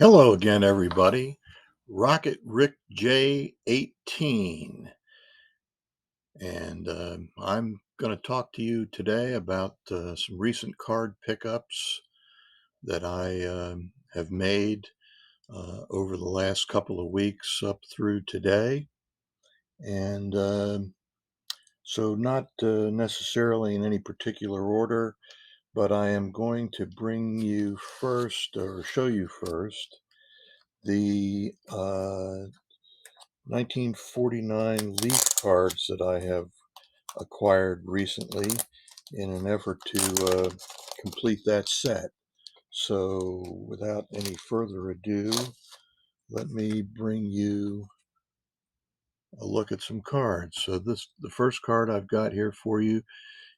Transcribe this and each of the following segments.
Hello again, everybody. Rocket Rick J18. And I'm going to talk to you today about some recent card pickups that I have made over the last couple of weeks up through today. And so, not necessarily in any particular order, but I am going to bring you first, or show you first, the 1949 Leaf cards that I have acquired recently in an effort to complete that set. So without any further ado, let me bring you a look at some cards. So the first card I've got here for you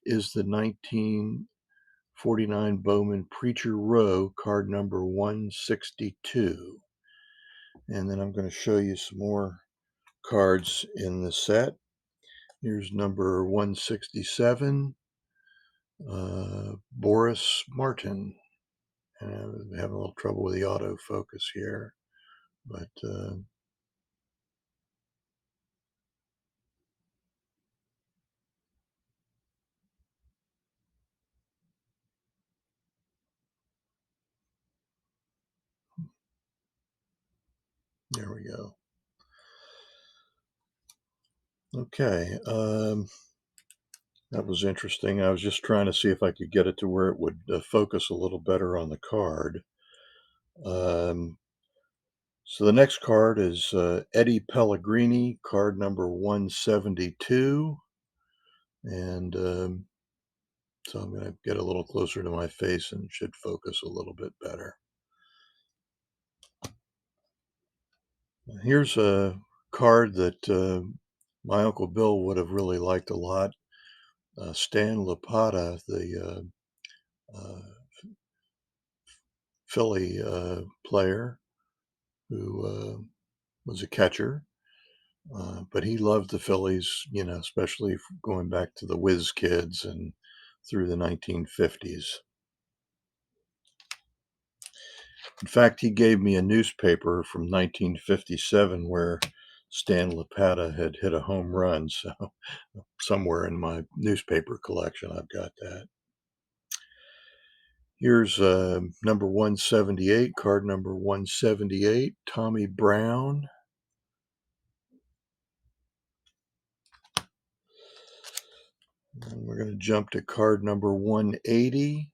is the 1949 Bowman Preacher Row, card number 162. And then I'm going to show you some more cards in the set. Here's number 167, Boris Martin. And I'm having a little trouble with the autofocus here, but there we go. Okay, that was interesting. I was just trying to see if I could get it to where it would focus a little better on the card. So the next card is Eddie Pellegrini, card number 172. And so I'm going to get a little closer to my face and it should focus a little bit better. Here's a card that my Uncle Bill would have really liked a lot. Stan Lapata, the Philly player who was a catcher, but he loved the Phillies, especially going back to the Whiz Kids and through the 1950s. In fact, he gave me a newspaper from 1957 where Stan Lapata had hit a home run. So somewhere in my newspaper collection, I've got that. Here's number 178, card number 178, Tommy Brown. And we're going to jump to card number 180,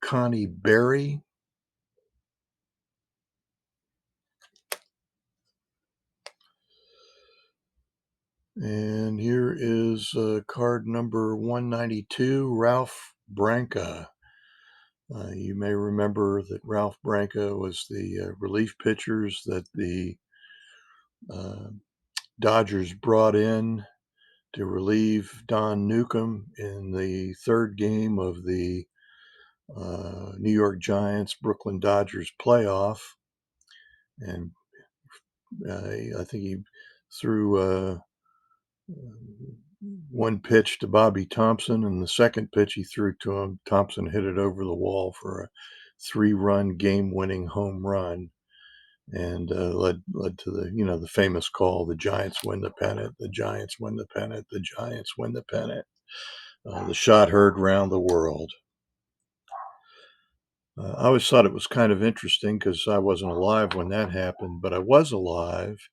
Connie Berry. And here is card number 192, Ralph Branca. You may remember that Ralph Branca was the relief pitchers that the Dodgers brought in to relieve Don Newcomb in the third game of the New York Giants Brooklyn Dodgers playoff. And I think he threw one pitch to Bobby Thompson, and the second pitch he threw to him, Thompson hit it over the wall for a 3-run game-winning home run, and led to the famous call: "The Giants win the pennant. The Giants win the pennant. The Giants win the pennant." The shot heard round the world. I always thought it was kind of interesting because I wasn't alive when that happened, but I was alive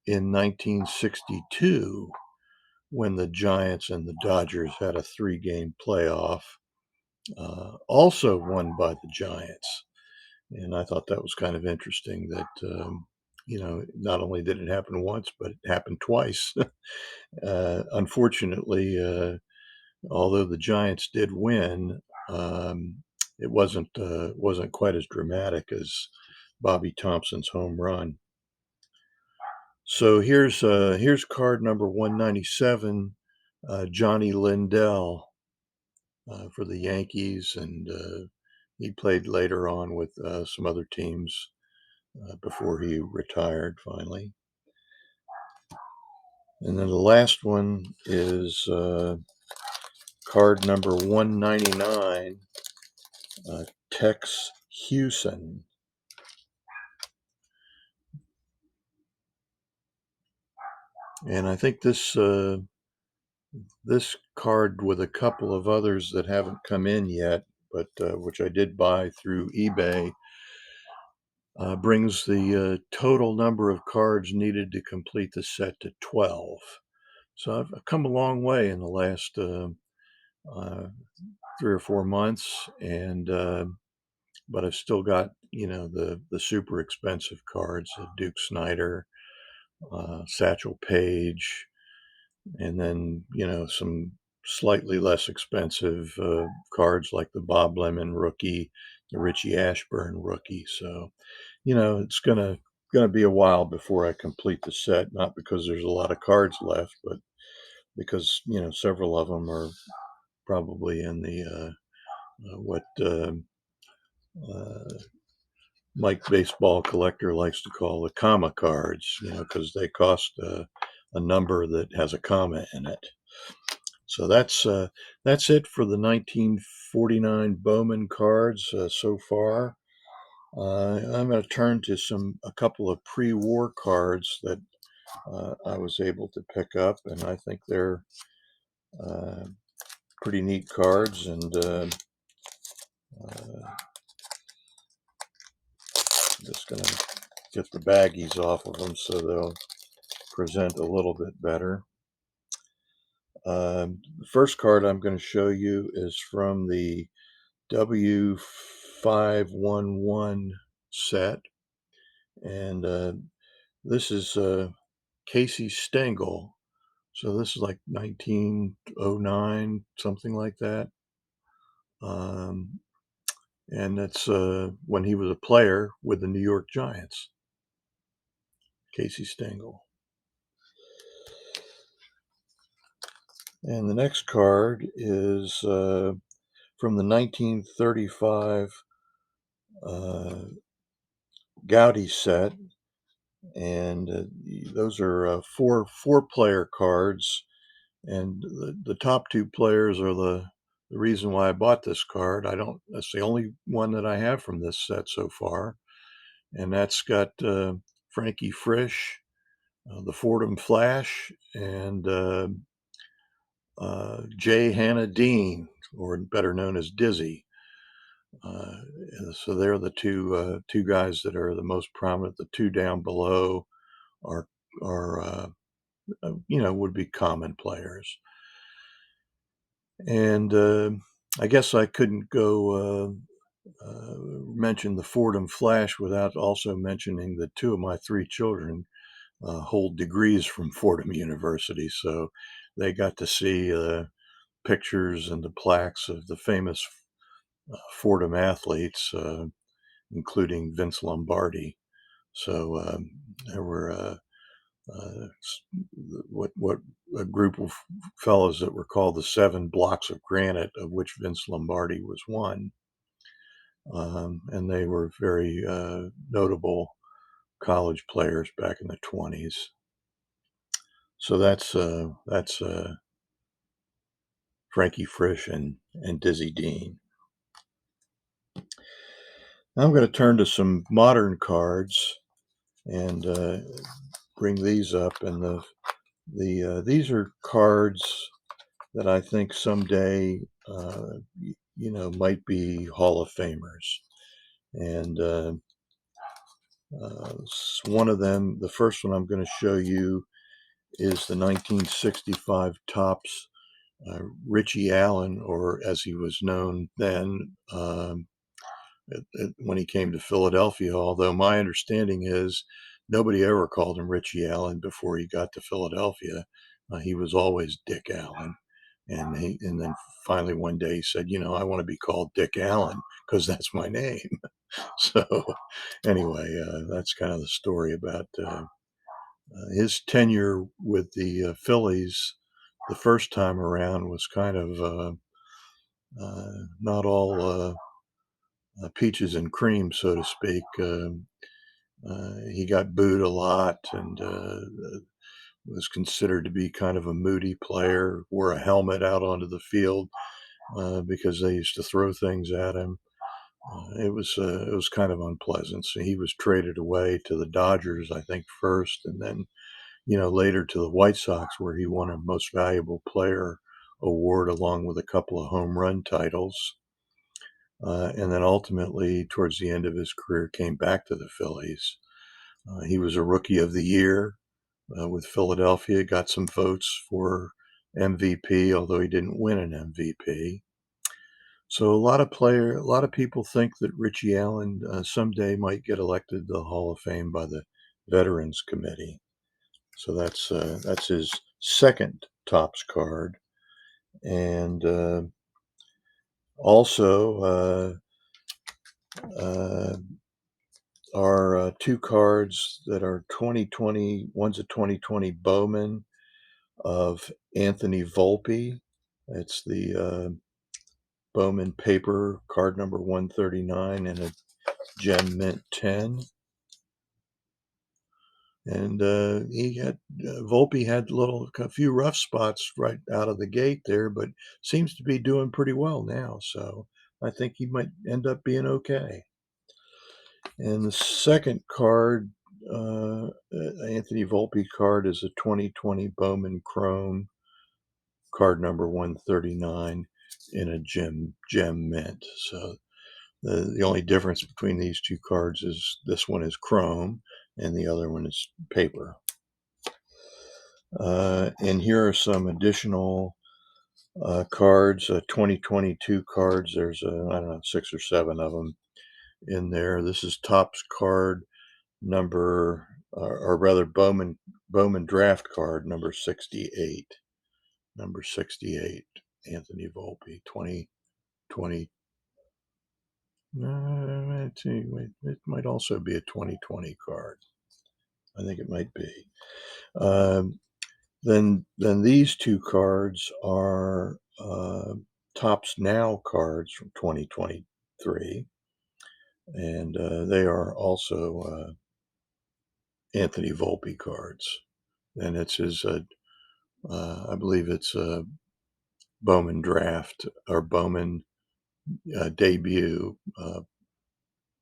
in 1962 when the Giants and the Dodgers had a 3-game playoff, also won by the Giants. And I thought that was kind of interesting that, not only did it happen once, but it happened twice. Unfortunately, although the Giants did win, it wasn't quite as dramatic as Bobby Thompson's home run. So here's card number 197, Johnny Lindell for the Yankees, and he played later on with some other teams before he retired finally. And then the last one is card number 199, Tex Hewson. And I think this card with a couple of others that haven't come in yet, but which I did buy through eBay, brings the total number of cards needed to complete the set to 12. So I've come a long way in the last uh, 3 or 4 months, and but I've still got the super expensive cards, Duke Snyder, Satchel Paige, and then some slightly less expensive cards like the Bob Lemon rookie, the Richie Ashburn rookie. So it's gonna be a while before I complete the set. Not because there's a lot of cards left, but because several of them are probably in the what uh, Mike Baseball Collector likes to call the comma cards. Because they cost a number that has a comma in it. So that's it for the 1949 Bowman cards so far. I'm going to turn to a couple of pre-war cards that I was able to pick up, and I think they're uh, pretty neat cards. And just going to get the baggies off of them so they'll present a little bit better. The first card I'm going to show you is from the W511 set, and this is Casey Stengel. So this is like 1909, something like that. Um, and that's when he was a player with the New York Giants, Casey Stengel. And the next card is from the 1935 Goudey set, and those are four-player cards. And the top two players are the reason why I bought this card. That's the only one that I have from this set so far. And that's got Frankie Frisch, the Fordham Flash, and J. Hannah Dean, or better known as Dizzy. Uh, so they're the two guys that are the most prominent. The two down below are would be common players. And I guess I couldn't go mention the Fordham Flash without also mentioning that two of my three children hold degrees from Fordham University. So they got to see pictures and the plaques of the famous Fordham athletes, including Vince Lombardi. So there were uh, what a group of fellows that were called the Seven Blocks of Granite, of which Vince Lombardi was one. And they were very notable college players back in the 20s. So that's Frankie Frisch and Dizzy Dean. Now I'm going to turn to some modern cards and bring these up. And these are cards that I think someday might be Hall of Famers. And one of them, the first one I'm going to show you, is the 1965 Topps Richie Allen, or as he was known then when he came to Philadelphia. Although my understanding is nobody ever called him Richie Allen before he got to Philadelphia. He was always Dick Allen. And then finally one day he said, I want to be called Dick Allen because that's my name. So anyway, that's kind of the story about his tenure with the Phillies. The first time around was kind of not all peaches and cream, so to speak. He got booed a lot and was considered to be kind of a moody player, wore a helmet out onto the field because they used to throw things at him. It was kind of unpleasant. So he was traded away to the Dodgers, I think, first, and then later to the White Sox, where he won a Most Valuable Player award along with a couple of home run titles. And then ultimately, towards the end of his career, came back to the Phillies. He was a Rookie of the Year with Philadelphia, got some votes for MVP, although he didn't win an MVP. So a lot of people think that Richie Allen someday might get elected to the Hall of Fame by the Veterans Committee. So that's his second Topps card, and also are two cards that are 2020. One's a 2020 Bowman of Anthony Volpe. It's the Bowman paper card number 139 and a gem mint 10. And Volpe had a few rough spots right out of the gate there, but seems to be doing pretty well now. So I think he might end up being okay. And the second card, Anthony Volpe card, is a 2020 Bowman Chrome card number 139 in a gem mint. So the only difference between these two cards is this one is chrome and the other one is paper. And here are some additional cards, 2022 cards. There's, I don't know, 6 or 7 of them in there. This is Topps card number, or rather Bowman draft card number 68. Number 68, Anthony Volpe, 2020. Let's see, wait, it might also be a 2020 card. I think it might be. Then these two cards are Topps Now cards from 2023, and they are also Anthony Volpe cards, and it's his, I believe it's a Bowman draft or Bowman debut,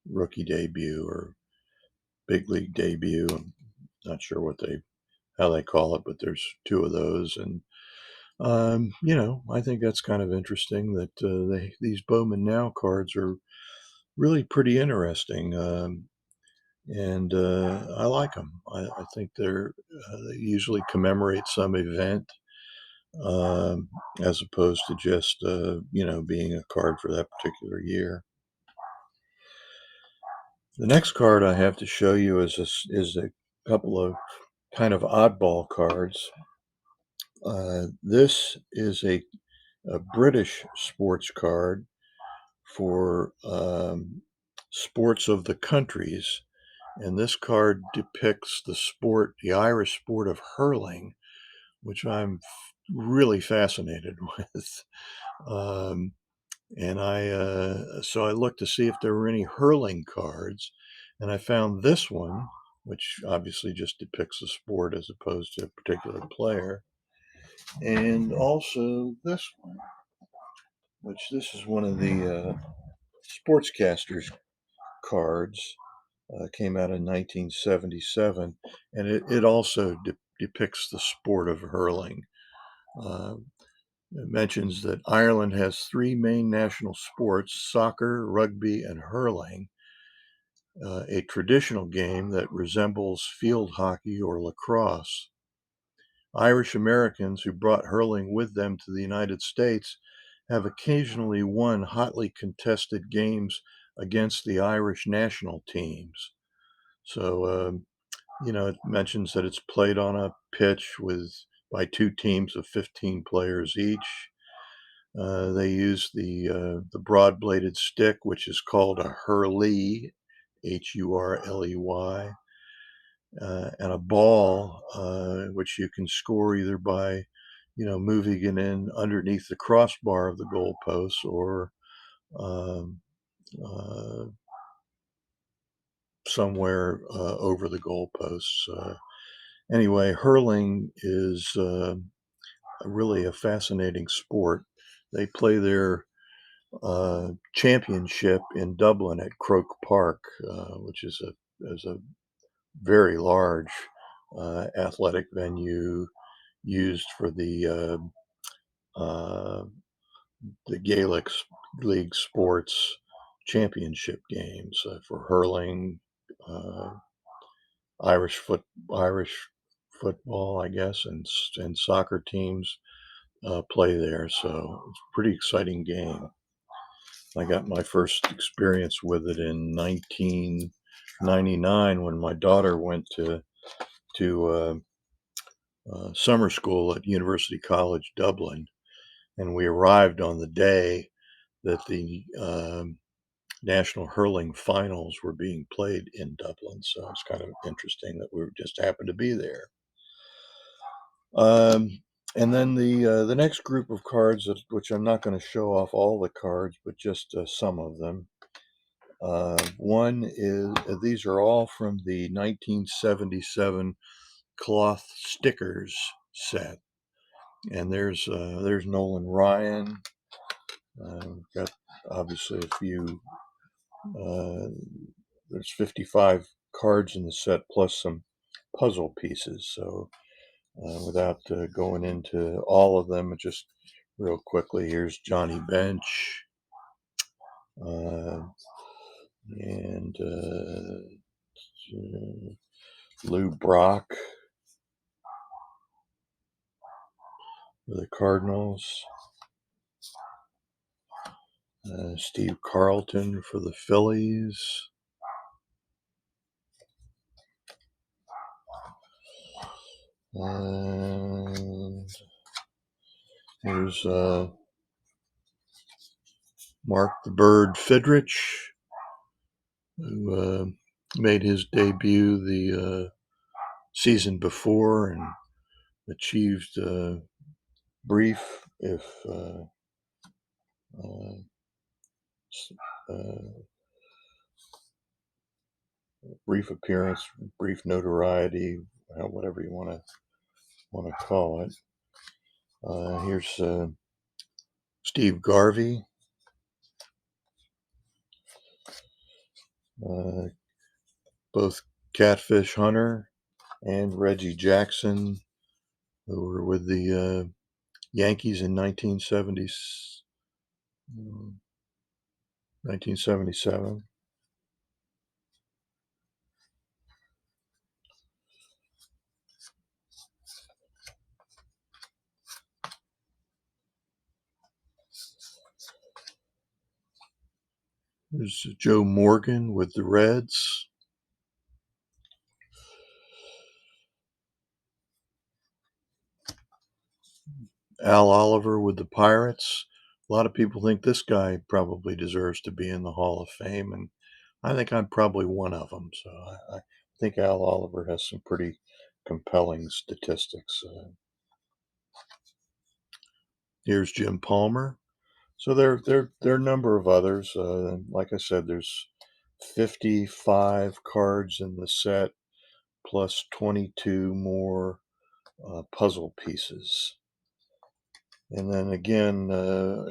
rookie debut or big league debut. I'm not sure how they call it, but there's 2 of those, and I think that's kind of interesting that these Bowman Now cards are really pretty interesting, and I like them. I think they usually commemorate some event, as opposed to just being a card for that particular year. The next card I have to show you is a couple of kind of oddball cards. This is a British sports card for sports of the countries, and this card depicts the Irish sport of hurling, which I'm really fascinated with. Um, and so I looked to see if there were any hurling cards, and I found this one, which obviously just depicts the sport as opposed to a particular player, and also this one, which this is one of the sportscasters cards, came out in 1977, and it also depicts the sport of hurling. It mentions that Ireland has 3 main national sports: soccer, rugby, and hurling, a traditional game that resembles field hockey or lacrosse. Irish Americans who brought hurling with them to the United States have occasionally won hotly contested games against the Irish national teams. So, it mentions that it's played on a pitch by 2 teams of 15 players each. They use the broad-bladed stick, which is called a hurley, Hurley, and a ball, which you can score either by, moving it in underneath the crossbar of the goalpost or um, uh, somewhere over the goalposts. Anyway, hurling is really a fascinating sport. They play their championship in Dublin at Croke Park, which is a very large athletic venue used for uh, the Gaelic League sports championship games for hurling, uh, Irish foot Irish football, I guess, and soccer teams play there. So it's a pretty exciting game. I got my first experience with it in 1999 when my daughter went to summer school at University College Dublin, and we arrived on the day that the national hurling finals were being played in Dublin. So it's kind of interesting that we just happened to be there. Um, and then the next group of cards, which I'm not going to show off all the cards, but just some of them. One is these are all from the 1977 cloth stickers set, and there's Nolan Ryan. Got obviously a few. Uh, there's 55 cards in the set plus some puzzle pieces. So without going into all of them, just real quickly, here's Johnny Bench uh, and Lou Brock for the Cardinals, Steve Carlton for the Phillies. And here's Mark the Bird Fidrich, who made his debut the season before and achieved brief, if uh, brief appearance, brief notoriety, whatever you want to call it. Here's Steve Garvey, both Catfish Hunter and Reggie Jackson, who were with the Yankees in 1977. There's Joe Morgan with the Reds. Al Oliver with the Pirates. A lot of people think this guy probably deserves to be in the Hall of Fame, and I think I'm probably one of them. So I think Al Oliver has some pretty compelling statistics. Here's Jim Palmer. So there are a number of others. Like I said, there's 55 cards in the set, plus 22 more puzzle pieces. And then again,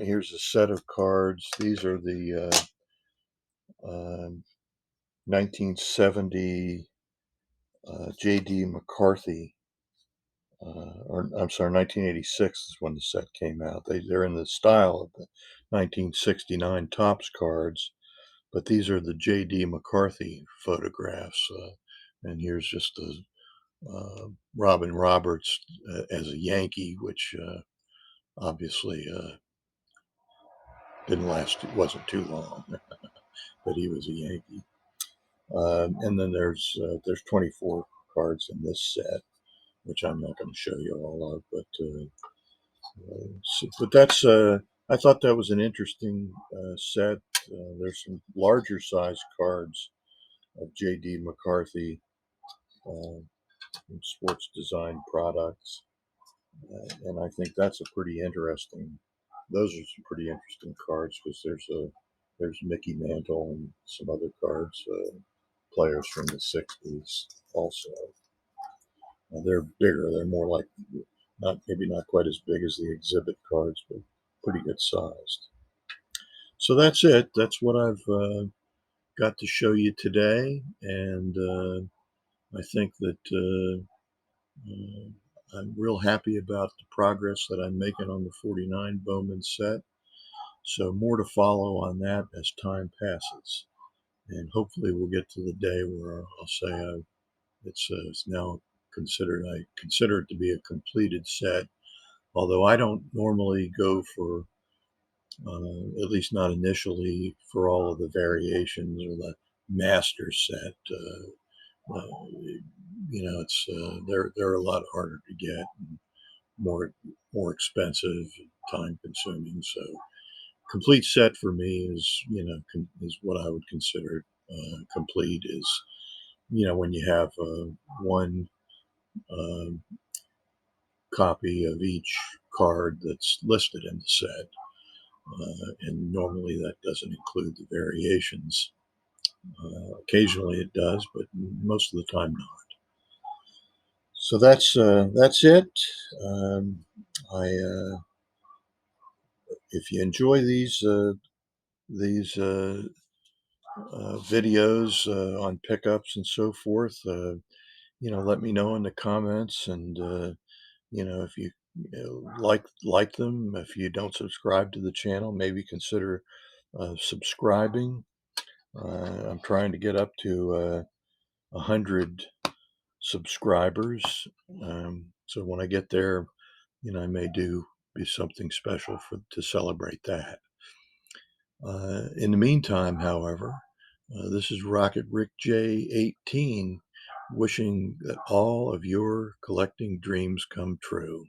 here's a set of cards. These are the 1970 J.D. McCarthy, or I'm sorry, 1986 is when the set came out. They're in the style of the 1969 Topps cards, but these are the J.D. McCarthy photographs. And here's just the Robin Roberts as a Yankee, which obviously didn't last. It wasn't too long, but he was a Yankee. And then there's 24 cards in this set, which I'm not going to show you all of, but that's I thought that was an interesting set. There's some larger size cards of J.D. McCarthy sports design products, and I think that's a pretty interesting. Those are some pretty interesting cards because there's Mickey Mantle and some other cards, players from the '60s also. They're bigger. They're more like maybe not quite as big as the exhibit cards, but pretty good sized. So that's it. That's what I've got to show you today, and I think that Uh, I'm real happy about the progress that I'm making on the 49 Bowman set. So more to follow on that as time passes. And hopefully we'll get to the day where I'll say it's now I consider it to be a completed set. Although I don't normally go for, at least not initially, for all of the variations or the master set. It's they're a lot harder to get, and more more expensive, time consuming. So complete set for me is is what I would consider complete. Is when you have one um copy of each card that's listed in the set, and normally that doesn't include the variations. Occasionally it does, but most of the time not. So that's it. Um, I If you enjoy these videos on pickups and so forth, let me know in the comments, and if you, like them. If you don't subscribe to the channel, maybe consider subscribing. I'm trying to get up to 100 subscribers. So when I get there, I may be something special to celebrate that. In the meantime, however, this is Rocket Rick J18, wishing that all of your collecting dreams come true.